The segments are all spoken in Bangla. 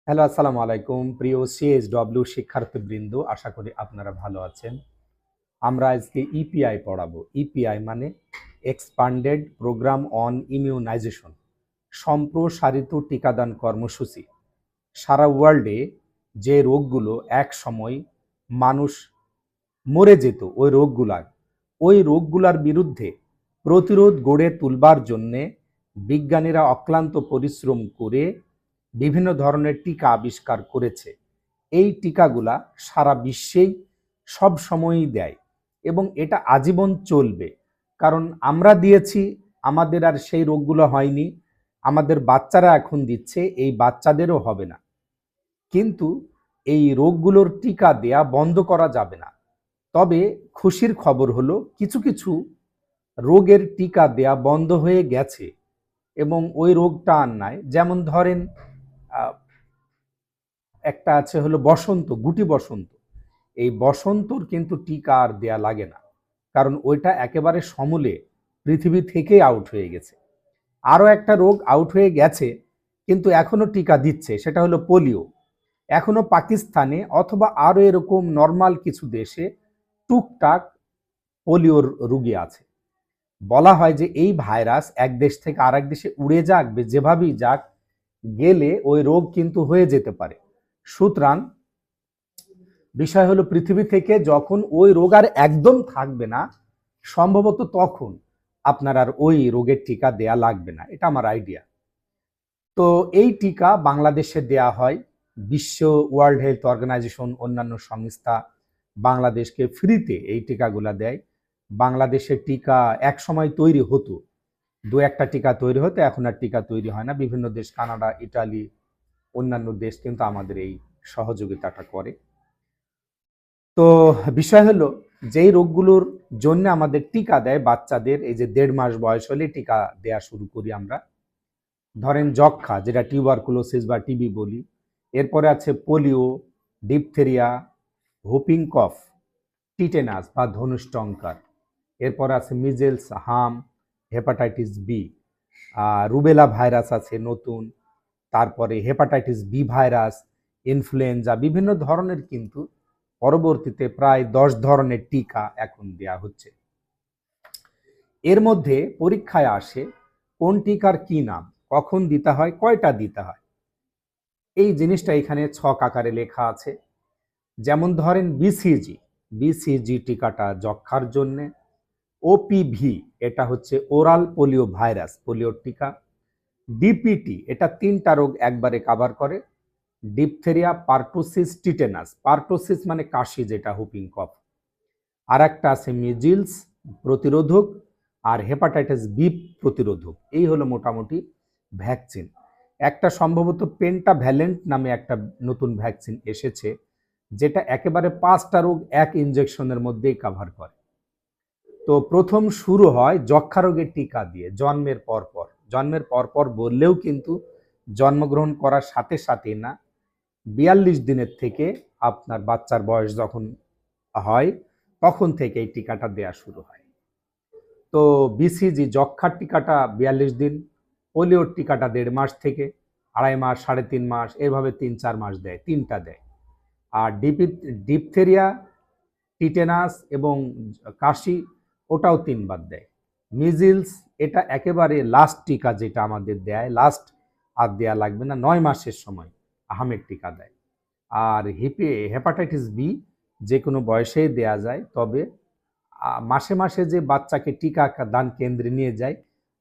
হ্যালো, আসসালামু আলাইকুম। প্রিয় সিএসডব্লিউ শিক্ষার্থীবৃন্দ, আশা করি আপনারা ভালো আছেন। আমরা আজকে ইপিআই পড়াবো। ইপিআই মানে এক্সপান্ডেড প্রোগ্রাম অন ইমিউনাইজেশন, সম্প্রসারিত টিকাদান কর্মসূচি। সারা ওয়ার্ল্ডে যে রোগগুলো এক সময় মানুষ মরে যেত, ওই রোগগুলার বিরুদ্ধে প্রতিরোধ গড়ে তুলবার জন্যে বিজ্ঞানীরা অক্লান্ত পরিশ্রম করে বিভিন্ন ধরনের টিকা আবিষ্কার করেছে। এই টিকাগুলা সারা বিশ্বেই সব সময়ই দেয় এবং এটা আজীবন চলবে। কারণ আমরা দিয়েছি, আমাদের আর সেই রোগগুলো হয়নি। আমাদের বাচ্চারা এখন দিচ্ছে, এই বাচ্চাদেরও হবে না। কিন্তু এই রোগগুলোর টিকা দেয়া বন্ধ করা যাবে না। তবে খুশির খবর হলো কিছু কিছু রোগের টিকা দেয়া বন্ধ হয়ে গেছে এবং ওই রোগটা আর নাই। যেমন ধরেন একটা আছে হলো বসন্ত, গুটি বসন্ত। এই বসন্তর কিন্তু টিকা আর দেয়া লাগে না, কারণ ওইটা একেবারে সমূলে পৃথিবী থেকেই আউট হয়ে গেছে। আরও একটা রোগ আউট হয়ে গেছে কিন্তু এখনো টিকা দিচ্ছে, সেটা হলো পোলিও। এখনো পাকিস্তানে অথবা আরও এরকম নর্মাল কিছু দেশে টুকটাক পোলিওর রুগী আছে। বলা হয় যে এই ভাইরাস এক দেশ থেকে আরেক দেশে উড়ে যাক, যেভাবেই যাক, গেলে ওই রোগ কিন্তু হয়ে যেতে পারে। সুতরাং বিষয় হলো পৃথিবী থেকে যখন ওই রোগ আর একদম থাকবে না, সম্ভবত তখন আপনার আর ওই রোগের টিকা দেয়া লাগবে না। এটা আমার আইডিয়া। তো এই টিকা বাংলাদেশে দেয়া হয়। বিশ্ব ওয়ার্ল্ড হেলথ অর্গানাইজেশন, অন্যান্য সংস্থা বাংলাদেশকে ফ্রিতে এই টিকাগুলা দেয়। বাংলাদেশের টিকা এক সময় তৈরি হতো, দু একটা টিকা তৈরি হতো, এখন আর টিকা তৈরি হয় না। বিভিন্ন দেশ, কানাডা, ইটালি, অন্যান্য দেশ কিন্তু আমাদের এই সহযোগিতাটা করে। তো বিষয় হলো, যেই রোগগুলোর জন্য আমাদের টিকা দেয় বাচ্চাদের, এই যে 1.5 মাস বয়স হলে টিকা দেয়া শুরু করি আমরা। ধরেন যক্ষা, যেটা টিউবারকুলোসিস বা টিবি বলি। এরপরে আছে পোলিও, ডিপথেরিয়া, হুপিং কফ, টিটেনাস বা ধনুষ্টঙ্কার। এরপর আছে মিজেলস, হাম, হেপাটাইটিস বি, রুবেলা ভাইরাস আছে নতুন। তারপরে হেপাটাইটিস বি ভাইরাস, ইনফ্লুয়েঞ্জা, বিভিন্ন ধরনের কিন্তু পরবর্তীতে প্রায় 10 ধরনের টিকা এখন দেয়া হচ্ছে। এর মধ্যে পরীক্ষায় আসে কোন টিকার কি নাম, কখন দিতে হয়, কয়টা দিতে হয়। এই জিনিসটা এখানে ছক আকারে লেখা আছে। যেমন ধরেন বিসিজি, বিসিজি টিকাটা যক্ষার জন্য। ওপিভি, এটা হচ্ছে ওরাল পোলিও ভাইরাস, পোলিওর টিকা। ডিপিটি, এটা 3টা রোগ একবারে কাভার করে। Diphtheria, pertussis, tetanus. পার্টুসিস মানে কাশি, যেটা হুপিং কফ। আর একটা আছে মিজিলস প্রতিরোধক, আর হেপাটাইটিস বি প্রতিরোধক। এই হলো মোটামুটি ভ্যাকসিন। একটা সম্ভবত পেন্টাভ্যালেন্ট নামে একটা নতুন ভ্যাকসিন এসেছে, যেটা একেবারে 5টা রোগ এক ইনজেকশনের মধ্যেই কাভার করে। তো প্রথম শুরু হয় যক্ষা রোগের টিকা দিয়ে জন্মের পরপর। জন্মের পরপর বললেও কিন্তু জন্মগ্রহণ করার সাথে সাথে না, 42 দিনের থেকে আপনার বাচ্চার বয়স যখন হয় তখন থেকে এই টিকাটা দেয়া শুরু হয়। তো বিসিজি যক্ষার টিকাটা 42 দিন, পোলিওর টিকাটা 1.5 মাস থেকে 2.5 মাস, 3.5 মাস, এভাবে 3-4 মাস দেয়, 3টা দেয়। আর ডিপথেরিয়া, টিটেনাস এবং কাশি, ওটাও 3বার দেয়। মিজিলস, এটা একেবারে লাস্ট টিকা যেটা আমাদের দেয়, লাস্ট আর দেয়া লাগবে না, 9 মাসের সময় আহমের টিকা দেয়। আর হেপাটাইটিস বি যে কোনো বয়সেই দেয়া যায়, তবে মাসে মাসে যে বাচ্চাকে টিকা দান কেন্দ্রে নিয়ে যায়,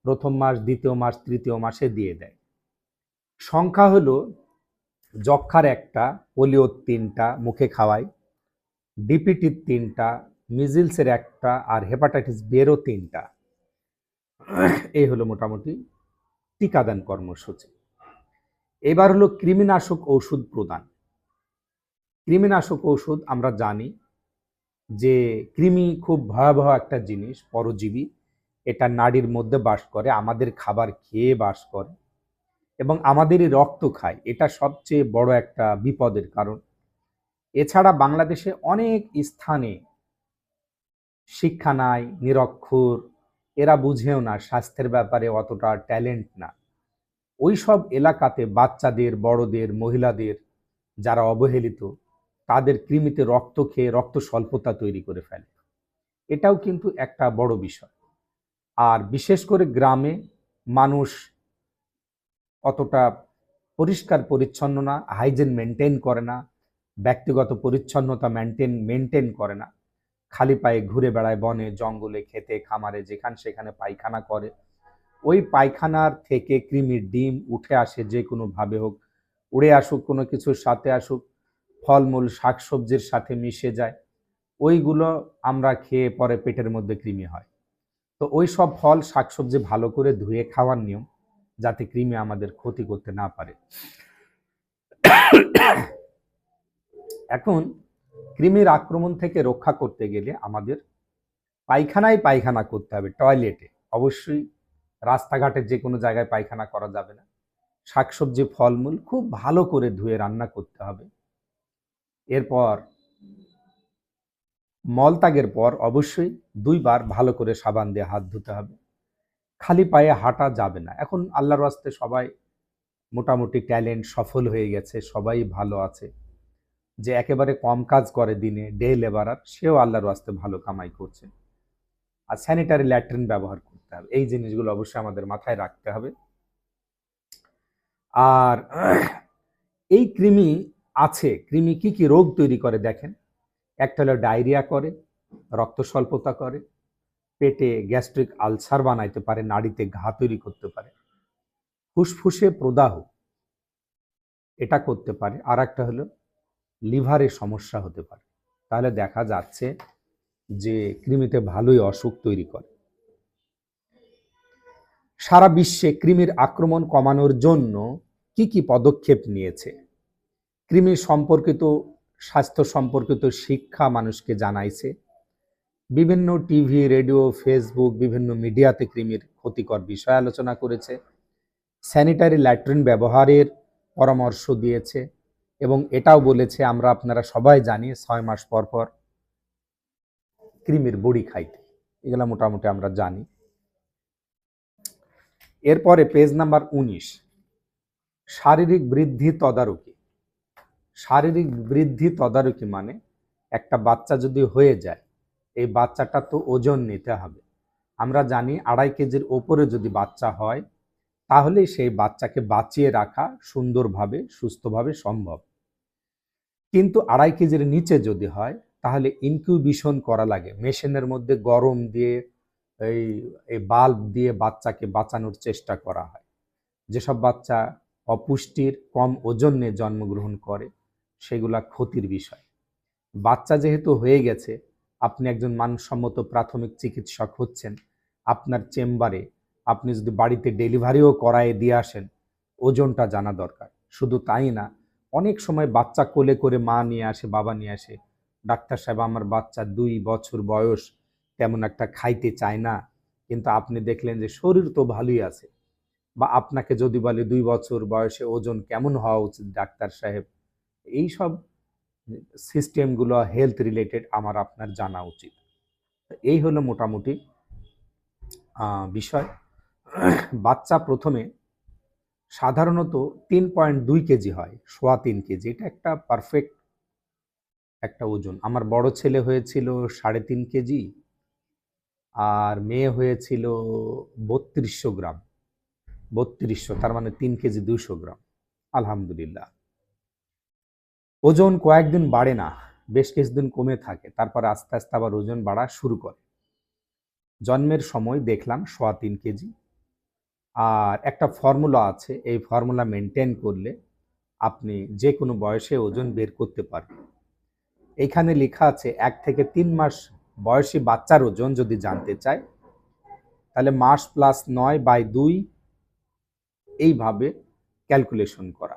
প্রথম মাস, দ্বিতীয় মাস, তৃতীয় মাসে দিয়ে দেয়। সংখ্যা হলো যক্ষার 1টা, পোলিওর 3টা মুখে খাওয়ায়, ডিপিটির 3টা, মিজিলসের 1টা, আর হেপাটাইটিস বিরও 3টা। এই হলো মোটামুটি টিকাদান কর্মসূচি। এবার হলো কৃমিনাশক ঔষধ প্রদান। কৃমিনাশক ঔষধ আমরা জানি যে কৃমি খুব ভয়াবহ একটা জিনিস, পরজীবী। এটা নাড়ির মধ্যে বাস করে, আমাদের খাবার খেয়ে বাস করে এবং আমাদেরই রক্ত খায়। এটা সবচেয়ে বড় একটা বিপদের কারণ। এছাড়া বাংলাদেশে অনেক স্থানে শিক্ষা নাই, নিরক্ষর, এরা বুঝেও না, স্বাস্থ্যের ব্যাপারে অতটা ট্যালেন্ট না। ওই সব এলাকাতে বাচ্চাদের, বড়দের, মহিলাদের যারা অবহেলিত, তাদের কৃমিতে রক্ত খেয়ে রক্ত স্বল্পতা তৈরি করে ফেলে। এটাও কিন্তু একটা বড় বিষয়। আর বিশেষ করে গ্রামে মানুষ অতটা পরিষ্কার পরিচ্ছন্ন না, হাইজিন মেনটেন করে না, ব্যক্তিগত পরিচ্ছন্নতা মেনটেন করে না, খালি পায়ে ঘুরে বেড়ায় বনে, জঙ্গলে, খেতে, খামারে, যেখানে সেখানে পায়খানা করে। ওই পায়খানার থেকে কৃমির ডিম উঠে আসে, যে কোনোভাবে হোক, উড়ে আসুক, কোনো কিছুর সাথে আসুক, ফলমূল শাকসবজির সাথে মিশে যায়, ওইগুলো আমরা খেয়ে পরে পেটের মধ্যে কৃমি হয়। তো ওই সব ফল শাকসবজি ভালো করে ধুয়ে খাওয়ার নিয়ম, যাতে কৃমি আমাদের ক্ষতি করতে না পারে। এখন কৃমির আক্রমণ থেকে রক্ষা করতে গেলে আমাদের পায়খানা করতে হবে, টয়লেটে অবশ্যই। রাস্তাঘাটে যে কোনো জায়গায় পায়খানা করা যাবে না। শাকসবজি, ফলমূল খুব ভালো করে ধুয়ে রান্না করতে হবে। এরপর মলত্যাগের পর অবশ্যই 2 বার ভালো করে সাবান দিয়ে হাত ধুতে হবে। খালি পায়ে হাঁটা যাবে না। এখন আল্লাহর রাস্তে সবাই মোটামুটি ট্যালেন্ট, সফল হয়ে গেছে, সবাই ভালো আছে। যে একেবারে কম কাজ করে দিনে, ডে লেবারার, সেও আল্লাহর রাস্তে ভালো কামাই করছে। আর স্যানিটারি ল্যাট্রিন ব্যবহার করতে হবে। এই জিনিসগুলো অবশ্যই আমাদের মাথায় রাখতে হবে। আর এই কৃমি আছে, কৃমি কি কি রোগ তৈরি করে দেখেন। একটা হলো ডায়রিয়া করে, রক্ত স্বল্পতা করে, পেটে গ্যাস্ট্রিক আলসার বানাইতে পারে, নাড়িতে ঘা তৈরি করতে পারে, ফুসফুসে প্রদাহ এটা করতে পারে। আর একটা হলো লিভারের সমস্যা হতে পারে। তাহলে দেখা যাচ্ছে যে কৃমিতে ভালোই অসুখ তৈরি করে। সারা বিশ্বে কৃমির আক্রমণ কমানোর জন্য কি কি পদক্ষেপ নিয়েছে? কৃমি সম্পর্কিত, স্বাস্থ্য সম্পর্কিত শিক্ষা মানুষকে জানাইছে। বিভিন্ন টিভি, রেডিও, ফেসবুক, বিভিন্ন মিডিয়াতে কৃমির ক্ষতিকর বিষয় আলোচনা করেছে। স্যানিটারি ল্যাট্রিন ব্যবহারের পরামর্শ দিয়েছে এবং এটাও বলেছে আমরা আপনারা সবাই জানি 6 মাস পর পর কৃমির বড়ি খাইতে। এগুলা মোটামুটি আমরা জানি। এরপরে পেজ নাম্বার 19, শারীরিক বৃদ্ধি তদারকি। শারীরিক বৃদ্ধি তদারকি মানে একটা বাচ্চা যদি হয়ে যায়, এই বাচ্চাটা তো ওজন নিতে হবে। আমরা জানি 2.5 কেজির ওপরে যদি বাচ্চা হয়, তাহলে সেই বাচ্চাকে বাঁচিয়ে রাখা সুন্দরভাবে, সুস্থভাবে সম্ভব। কিন্তু 2.5 কেজির নিচে যদি হয়, তাহলে ইনকিউবেশন করা লাগে। মেশিনের মধ্যে গরম দিয়ে এই বাল্ব দিয়ে বাচ্চাকে বাঁচানোর চেষ্টা করা হয়। যেসব বাচ্চা অপুষ্টির, কম ওজন নিয়ে জন্মগ্রহণ করে, সেগুলা ক্ষতির বিষয়। বাচ্চা যেহেতু হয়ে গেছে, আপনি একজন মানসম্মত প্রাথমিক চিকিৎসক হচ্ছেন, আপনার চেম্বারে আপনি যদি বাড়িতে ডেলিভারিও করায় দিয়ে আসেন, ওজনটা জানা দরকার। শুধু তাই না, অনেক সময় বাচ্চা কোলে করে মা নিয়ে আসে, বাবা নিয়ে আসে, ডাক্তার সাহেব আমার বাচ্চা 2 বছর বয়স, তেমন একটা খাইতে চায় না, কিন্তু আপনি দেখলেন যে শরীর তো ভালোই আছে। বা আপনাকে যদি বলে 2 বছর বয়সে ওজন কেমন হওয়া উচিত ডাক্তার সাহেব, এইসব সিস্টেমগুলো হেলথ রিলেটেড আমার আপনার জানা উচিত। এই হলো মোটামুটি বিষয়। বাচ্চা প্রথমে সাধারণত 3.2 কেজি হয়, 3.25 কেজি। এটা একটা পারফেক্ট একটা ওজন। আমার বড় ছেলে হয়েছিল 3.5 কেজি, আর মেয়ে হয়েছিল 3200 গ্রাম। 3200, তার মানে 3 কেজি 200 গ্রাম। আলহামদুলিল্লাহ। ওজন কয়েকদিন বাড়ে না, বেশ কিছুদিন কমে থাকে, তারপর আস্তে আস্তে আবার ওজন বাড়া শুরু করে। জন্মের সময় দেখলাম 3.25 কেজি। আর একটা ফর্মুলা আছে, এই ফর্মুলা মেনটেন করলে আপনি যে কোনো বয়সে ওজন বের করতে পারবেন। এইখানে লেখা আছে 1 থেকে 3 মাস বয়সী বাচ্চার ওজন যদি জানতে চায়, তাহলে মাস প্লাস 9/2 এইভাবে ক্যালকুলেশন করা।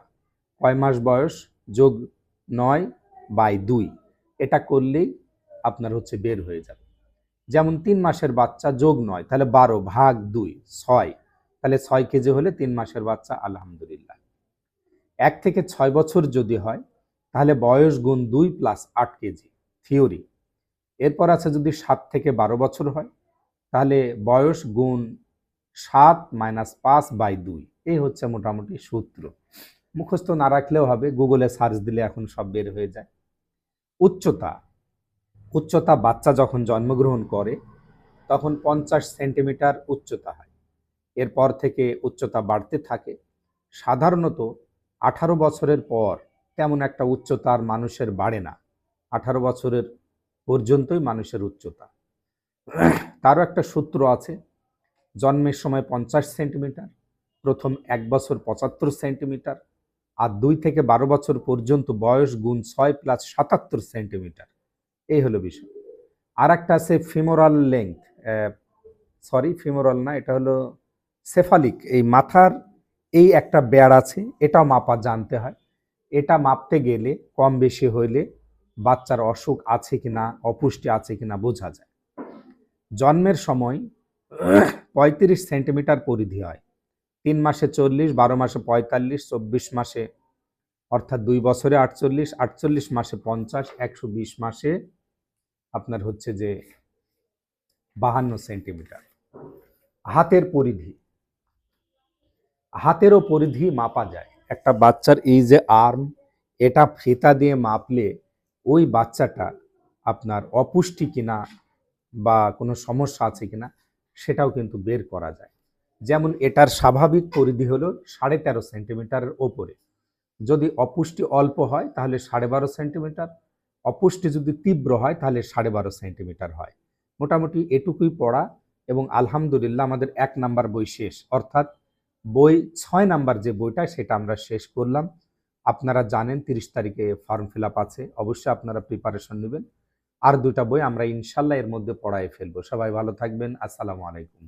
কয় মাস বয়স যোগ 9/2, এটা করলেই আপনার হচ্ছে বের হয়ে যাবে। যেমন 3 মাসের বাচ্চা যোগ 9, তাহলে 12 ভাগ 2, 6, তাহলে 6 কেজি হলে 3 মাসের বাচ্চা, আলহামদুলিল্লাহ। 1 থেকে 6 বছর যদি হয়, তাহলে বয়স গুণ 2 প্লাস 8 কেজি, থিওরি। এরপর আছে যদি 7 থেকে 12 বছর হয়, তাহলে বয়স গুণ 7 - 5/2, এই হচ্ছে মোটামুটি সূত্র। মুখস্থ না রাখলেও হবে, গুগলে সার্চ দিলে এখন সব বের হয়ে যায়। উচ্চতা, উচ্চতা বাচ্চা যখন জন্মগ্রহণ করে তখন 50 সেন্টিমিটার উচ্চতা হয়। এরপর থেকে উচ্চতা বাড়তে থাকে। সাধারণত 18 বছরের পর তেমন একটা উচ্চতা আর মানুষের বাড়ে না। 18 বছরের পর্যন্তই মানুষের উচ্চতা। তারও একটা সূত্র আছে। জন্মের সময় 50 সেন্টিমিটার, প্রথম 1 বছর 75 সেন্টিমিটার, আর 2 থেকে 12 বছর পর্যন্ত বয়স গুণ 6 প্লাস 77 সেন্টিমিটার। এই হলো বিষয়। আর একটা আছে ফিমোরাল লেংথ, ফিমোরাল না, এটা হলো সেফালিক। এই মাথার এই একটা বেড় আছে, এটাও মাপা জানতে হয়। এটা মাপতে গেলে কম বেশি হইলে বাচ্চার অসুখ আছে কিনা, অপুষ্টি আছে কিনা বোঝা যায়। জন্মের সময় 35 সেন্টিমিটার পরিধি হয়, 3 মাসে 40, 12 মাসে 45, 24 মাসে অর্থাৎ 2 বছরে 48, 48 মাসে 50, 120 মাসে আপনার হচ্ছে যে 52 সেন্টিমিটার। হাতের পরিধি, হাতেরও পরিধি মাপা যায়। একটা বাচ্চার এই যে আর্ম, এটা ফিতা দিয়ে মাপলে ওই বাচ্চাটা আপনার অপুষ্টি কিনা বা কোনো সমস্যা আছে কিনা সেটাও কিন্তু বের করা যায়। যেমন এটার স্বাভাবিক পরিধি হলো 13.5 সেন্টিমিটারের ওপরে। যদি অপুষ্টি অল্প হয় তাহলে 12.5 সেন্টিমিটার, অপুষ্টি যদি তীব্র হয় তাহলে 12.5 সেন্টিমিটার হয়। মোটামুটি এটুকুই পড়া এবং আলহামদুলিল্লাহ আমাদের 1 নাম্বার বই শেষ, অর্থাৎ বই 6 নাম্বার যে বইটা সেটা আমরা শেষ করলাম। আপনারা জানেন 30 তারিখে ফর্ম ফিল আপ আছে, অবশ্যই আপনারা প্রিপারেশন নেবেন। আর 2টা বই আমরা ইনশাল্লাহ এর মধ্যে পড়ায় ফেলবো। সবাই ভালো থাকবেন। আসসালামু আলাইকুম।